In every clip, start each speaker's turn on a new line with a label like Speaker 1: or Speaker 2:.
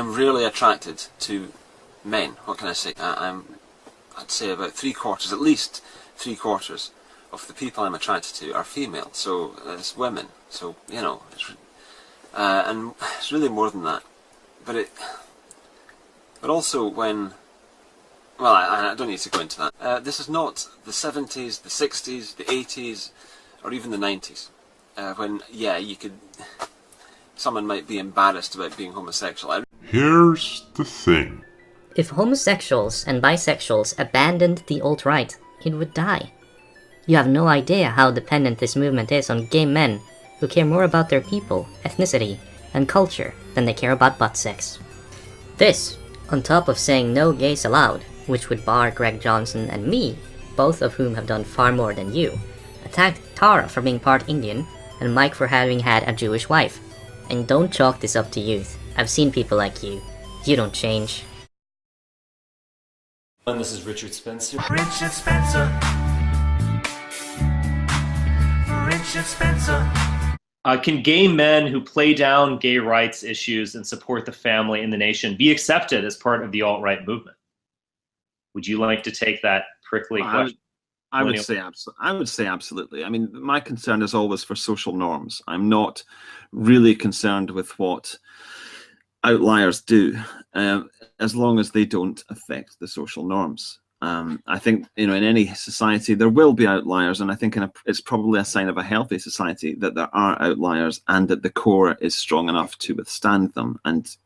Speaker 1: I'm rarely attracted to men. What can I say? I'd say about at least three quarters of the people I'm attracted to are female. So it's women. So and it's really more than that. But also when. Well, I don't need to go into that. This is not the 70s, the 60s, the 80s, or even the 90s. When, someone might be embarrassed about being homosexual.
Speaker 2: Here's the thing.
Speaker 3: If homosexuals and bisexuals abandoned the alt-right, it would die. You have no idea how dependent this movement is on gay men who care more about their people, ethnicity, and culture than they care about butt sex. This, on top of saying no gays allowed, which would bar Greg Johnson and me, both of whom have done far more than you, attacked Tara for being part Indian, and Mike for having had a Jewish wife. And don't chalk this up to youth. I've seen people like you. You don't change.
Speaker 4: And this is Richard Spencer.
Speaker 5: Richard Spencer. Richard Spencer.
Speaker 4: Can gay men who play down gay rights issues and support the family and the nation be accepted as part of the alt-right movement? Would you like to take that prickly question?
Speaker 6: I would say absolutely. I mean, my concern is always for social norms. I'm not really concerned with what outliers do, as long as they don't affect the social norms. I think, in any society there will be outliers, and I think it's probably a sign of a healthy society that there are outliers and that the core is strong enough to withstand them and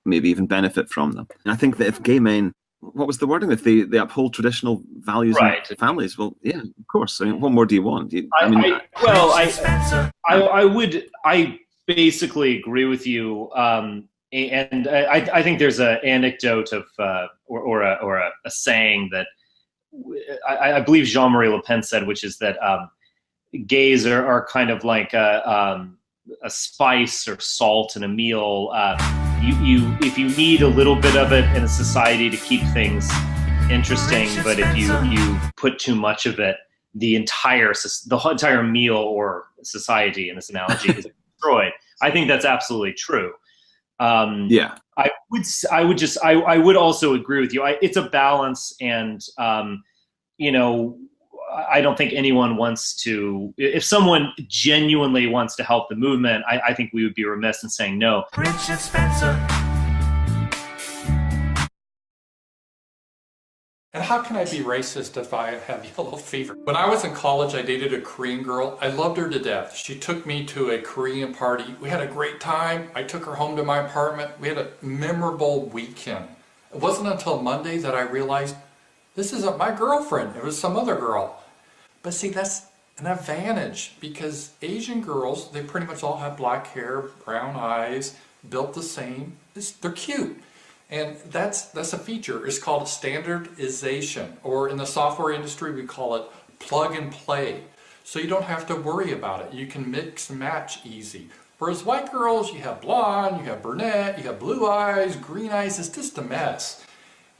Speaker 6: maybe even benefit from them. And I think that if gay men, what was the wording? If they uphold traditional values
Speaker 4: right.
Speaker 6: and families, well, yeah, of course. I mean, what more do you want?
Speaker 4: I basically agree with you. And I think there's an anecdote of or a saying that I believe Jean-Marie Le Pen said, which is that gays are kind of like a spice or salt in a meal. If you need a little bit of it in a society to keep things interesting, but if you put too much of it, the entire meal or society in this analogy is destroyed. I think that's absolutely true. I would also agree with you. It's a balance, and I don't think anyone wants to. If someone genuinely wants to help the movement, I think we would be remiss in saying no.
Speaker 5: Richard Spencer.
Speaker 7: And how can I be racist if I have yellow fever? When I was in college, I dated a Korean girl. I loved her to death. She took me to a Korean party. We had a great time. I took her home to my apartment. We had a memorable weekend. It wasn't until Monday that I realized this isn't my girlfriend. It was some other girl. But see, that's an advantage because Asian girls, they pretty much all have black hair, brown eyes, built the same. They're cute. And that's a feature. It's called standardization, or in the software industry, we call it plug and play. So you don't have to worry about it. You can mix and match easy. Whereas white girls, you have blonde, you have brunette, you have blue eyes, green eyes. It's just a mess.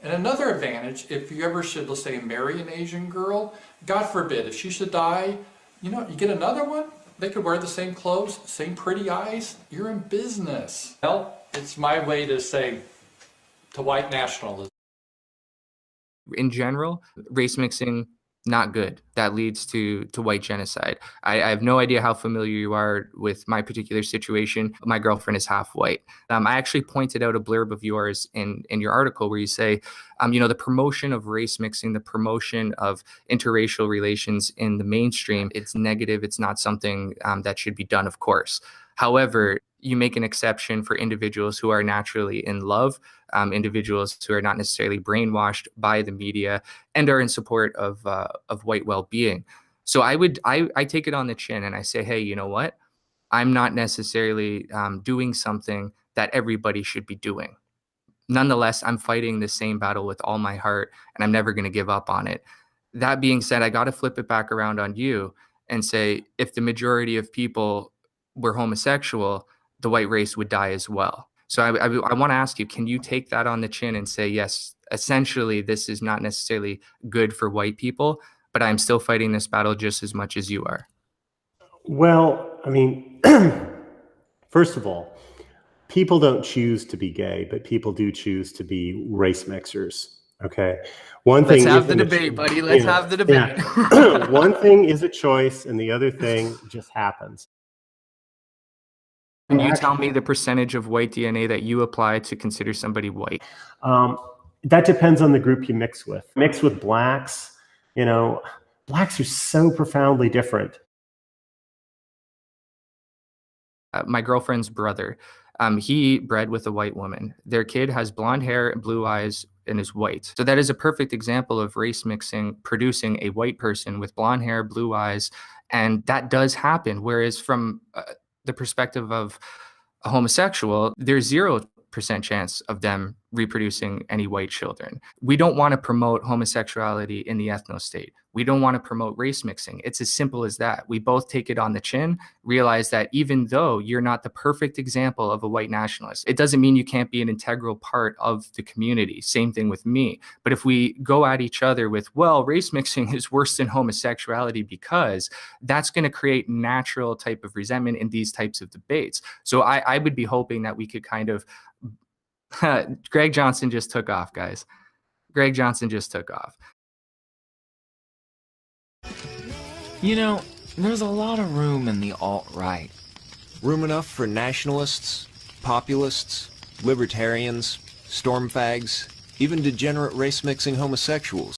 Speaker 7: And another advantage, if you ever should, let's say, marry an Asian girl, God forbid, if she should die, you get another one, they could wear the same clothes, same pretty eyes, you're in business. Well, it's my way to say to white nationalism.
Speaker 8: In general, race mixing, not good. That leads to white genocide. I have no idea how familiar you are with my particular situation. My girlfriend is half white. I actually pointed out a blurb of yours in your article where you say, the promotion of race mixing, the promotion of interracial relations in the mainstream, it's negative. It's not something that should be done, of course. However, you make an exception for individuals who are naturally in love, individuals who are not necessarily brainwashed by the media and are in support of white well-being. So I take it on the chin and I say, hey, you know what? I'm not necessarily doing something that everybody should be doing. Nonetheless, I'm fighting the same battle with all my heart, and I'm never going to give up on it. That being said, I got to flip it back around on you and say, if the majority of people were homosexual, the white race would die as well. So I want to ask you, can you take that on the chin and say, yes, essentially, this is not necessarily good for white people, but I'm still fighting this battle just as much as you are?
Speaker 9: Well, I mean, first of all, People don't choose to be gay, but people do choose to be race mixers. Okay. One thing.
Speaker 8: Let's have the debate, buddy. Let's have the debate.
Speaker 9: Yeah. One thing is a choice, and the other thing just happens.
Speaker 8: Can you tell me the percentage of white DNA that you apply to consider somebody white?
Speaker 9: That depends on the group you mix with. Mix with blacks, blacks are so profoundly different.
Speaker 8: My girlfriend's brother, he bred with a white woman. Their kid has blonde hair and blue eyes and is white. So that is a perfect example of race mixing, producing a white person with blonde hair, blue eyes, and that does happen. Whereas from the perspective of a homosexual, there's 0% chance of them reproducing any white children. We don't want to promote homosexuality in the ethno-state. We don't want to promote race mixing. It's as simple as that. We both take it on the chin, realize that even though you're not the perfect example of a white nationalist, it doesn't mean you can't be an integral part of the community. Same thing with me. But if we go at each other with, well, race mixing is worse than homosexuality, because that's going to create natural type of resentment in these types of debates. So I would be hoping that we could kind of Greg Johnson just took off, guys. Greg Johnson just took off.
Speaker 10: There's a lot of room in the alt-right. Room enough for nationalists, populists, libertarians, storm fags, even degenerate race-mixing homosexuals.